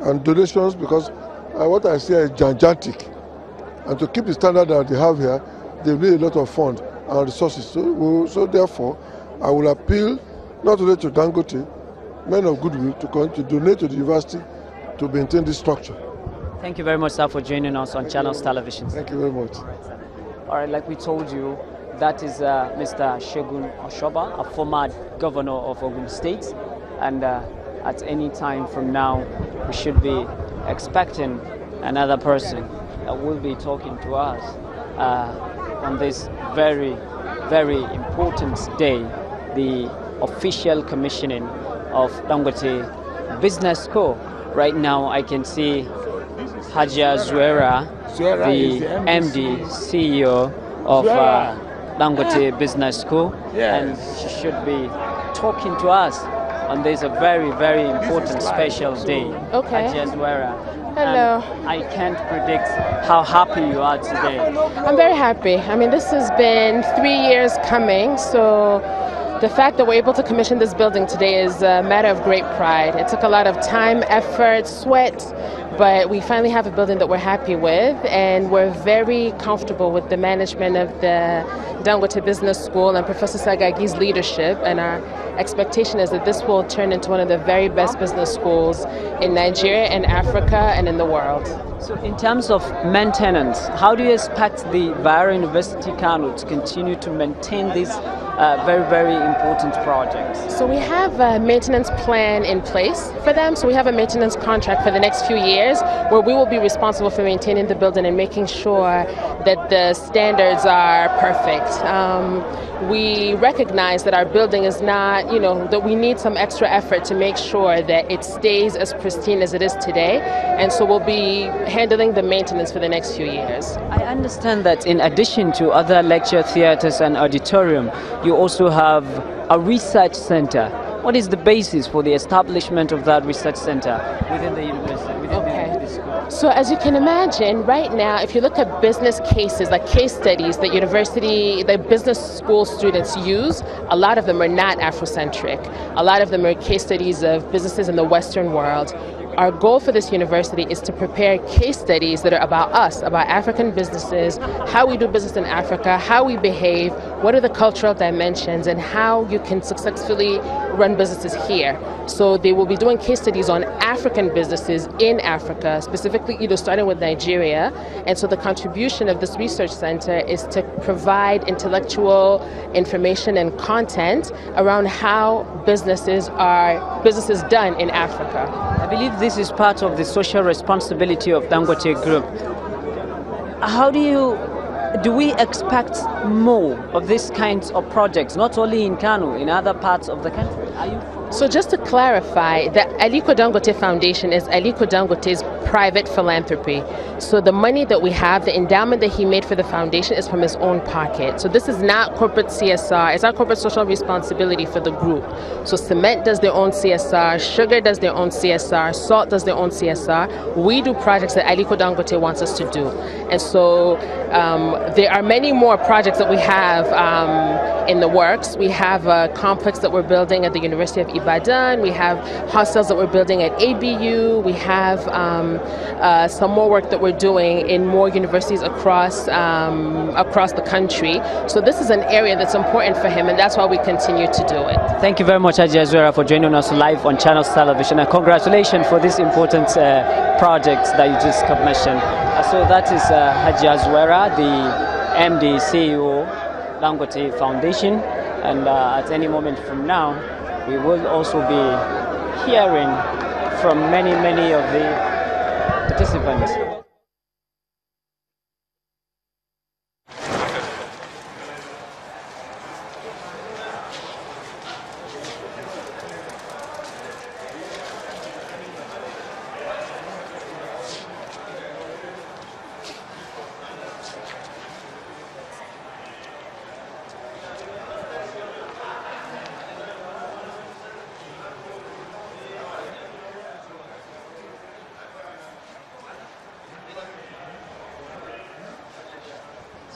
and donations, because what I see is gigantic. And to keep the standard that they have here, they need a lot of funds and resources. So therefore, I will appeal not only to Dangote, men of goodwill, to donate to the university to maintain this structure. Thank you very much, sir, for joining us on Channels Television. Thank you very much. All right, like we told you, that is Mr. Segun Oshoba, a former governor of Ogun State. And at any time from now, we should be expecting another person that will be talking to us on this very, very important day, the official commissioning of Dangote Business School. Right now, I can see Hajia Zuera, the MD, CEO of Dangote Business School, and she should be talking to us on this a very, very important special day. Okay. Hajia Zuera. Hello. And I can't predict how happy you are today. I'm very happy. I mean, this has been 3 years coming, so the fact that we're able to commission this building today is a matter of great pride. It took a lot of time, effort, sweat, but we finally have a building that we're happy with, and we're very comfortable with the management of the Dangote Business School and Professor Sagagi's leadership, and our expectation is that this will turn into one of the very best business schools in Nigeria and Africa and in the world. So in terms of maintenance, how do you expect the Bayero University Kano to continue to maintain these very, very important projects? So we have a maintenance plan in place for them. So we have a maintenance contract for the next few years where we will be responsible for maintaining the building and making sure that the standards are perfect. We recognize that our building is not, that we need some extra effort to make sure that it stays as pristine as it is today. And so we'll be handling the maintenance for the next few years. I understand that in addition to other lecture theaters and auditorium, you also have a research center. What is the basis for the establishment of that research center within the university? The school? So as you can imagine, right now, if you look at business cases, like case studies that the business school students use, a lot of them are not Afrocentric. A lot of them are case studies of businesses in the Western world. Our goal for this university is to prepare case studies that are about us, about African businesses, how we do business in Africa, how we behave, what are the cultural dimensions, and how you can successfully run businesses here. So they will be doing case studies on African businesses in Africa, specifically starting with Nigeria. And so the contribution of this research center is to provide intellectual information and content around how businesses done in Africa. I believe this is part of the social responsibility of Dangote Group. How do we expect more of these kinds of projects, not only in Kano, in other parts of the country? So just to clarify, the Aliko Dangote Foundation is Aliko Dangote's private philanthropy. So the money that we have, the endowment that he made for the foundation is from his own pocket. So this is not corporate CSR, it's not corporate social responsibility for the group. So cement does their own CSR, sugar does their own CSR, salt does their own CSR. We do projects that Aliko Dangote wants us to do. And so there are many more projects that we have in the works. We have a complex that we're building at the University of Ibadan. We have hostels that we're building at ABU. We have some more work that we're doing in more universities across the country. So this is an area that's important for him, and that's why we continue to do it. Thank you very much, Hajia Zuera, for joining us live on Channels Television, and congratulations for this important project that you just commissioned. So that is Hajia Zuera, the MD, CEO, Dangote Foundation, and at any moment from now, we will also be hearing from many of the participants.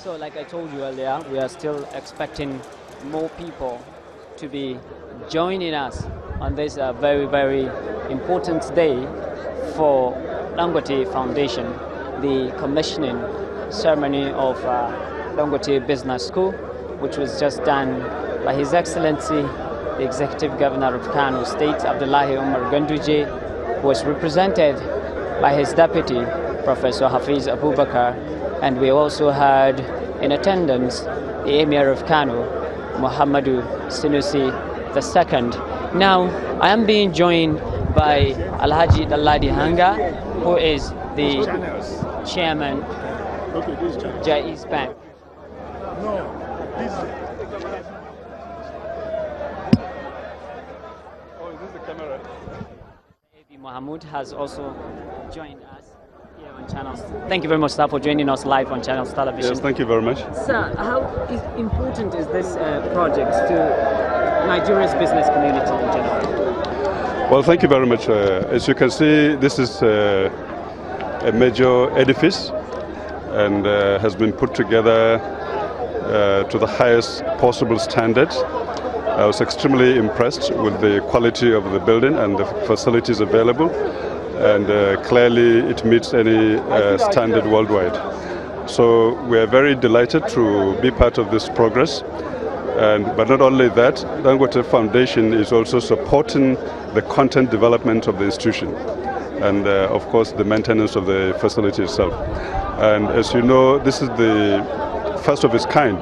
So like I told you earlier, we are still expecting more people to be joining us on this very, very important day for Dangote Foundation, the commissioning ceremony of Dangote Business School, which was just done by His Excellency, the Executive Governor of Kano State, Abdullahi Umar Ganduje, who was represented by his deputy, Professor Hafiz Abubakar, and we also had in attendance the Emir of Kano, Muhammadu Sinusi II. Now, I am being joined by Alhaji Dalladi Hanga, who is the chairman of Jaiz Bank. A.B. Mahmoud has also joined us here on Channels. Thank you very much, sir, for joining us live on Channels Television. Yes, thank you very much. Sir, how important is this project to Nigeria's business community in general? Well, thank you very much. As you can see, this is a major edifice and has been put together to the highest possible standards. I was extremely impressed with the quality of the building and the facilities available, and clearly it meets any standard worldwide. So we are very delighted to be part of this progress. But not only that, Dangote Foundation is also supporting the content development of the institution and of course the maintenance of the facility itself. And as you know, this is the first of its kind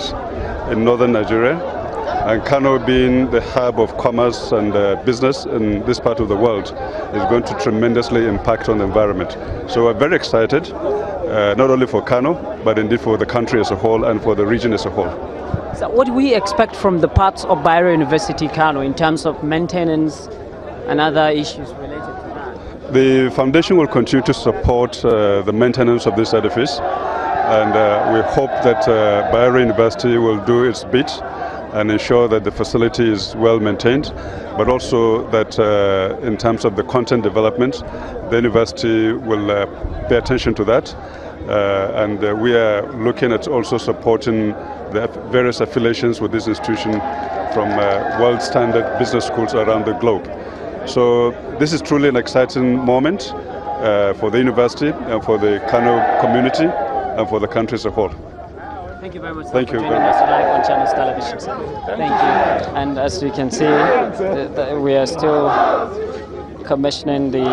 in northern Nigeria, and Kano, being the hub of commerce and business in this part of the world, is going to tremendously impact on the environment. So we're very excited, not only for Kano, but indeed for the country as a whole and for the region as a whole. So what do we expect from the parts of Bayero University Kano in terms of maintenance and other issues related to that? The foundation will continue to support the maintenance of this edifice, and we hope that Bayero University will do its bit and ensure that the facility is well maintained, but also that in terms of the content development, the university will pay attention to that. And we are looking at also supporting the various affiliations with this institution from world standard business schools around the globe. So this is truly an exciting moment for the university and for the Kano community and for the country as a whole. Thank you very much. Thank you. For joining us live on Channels Television. Thank you. And as you can see, we are still commissioning the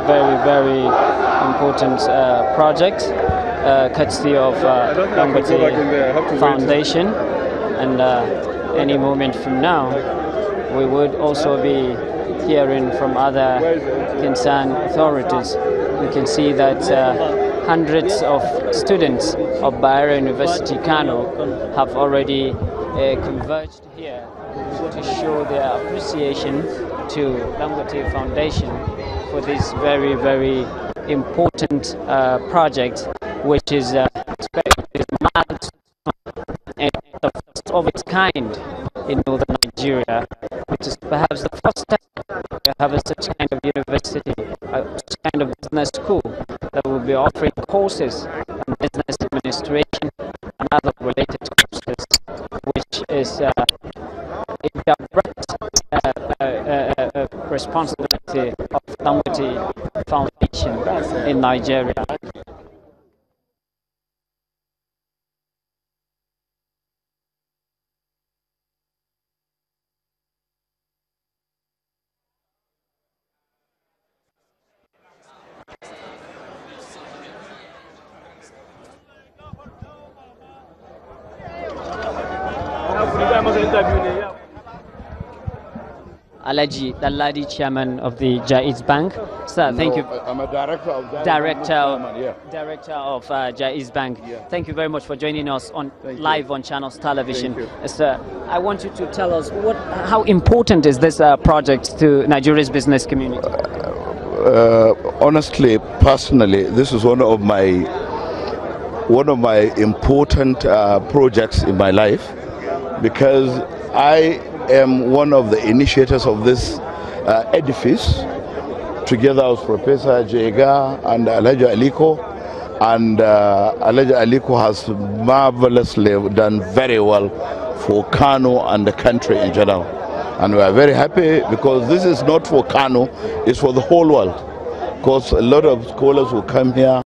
very important project, courtesy of Dangote Foundation. And any moment from now, we would also be hearing from other concerned authorities. We can see that hundreds of students of Bayero University Kano have already converged here to show their appreciation to Dangote Foundation for this very important project, which is marked the first of its kind in northern Nigeria, which is perhaps the first time we have such kind of university, such kind of business school that will be offering courses on business administration and other related courses, which is a direct responsibility of Dangote Foundation in Nigeria. Alhaji Dalladi, chairman of the Jaiz Bank. Sir, thank you. I'm a director of Jaiz Director of Jaiz Bank. Yeah. Thank you very much for joining us on live on Channels Television. Sir, I want you to tell us how important is this project to Nigeria's business community? Honestly, personally, this is one of my important projects in my life, because I am one of the initiators of this edifice, together with Professor Jega and Alhaji Aliko. And Alhaji Aliko has marvelously done very well for Kano and the country in general. And we are very happy, because this is not for Kano, it's for the whole world. because a lot of scholars will come here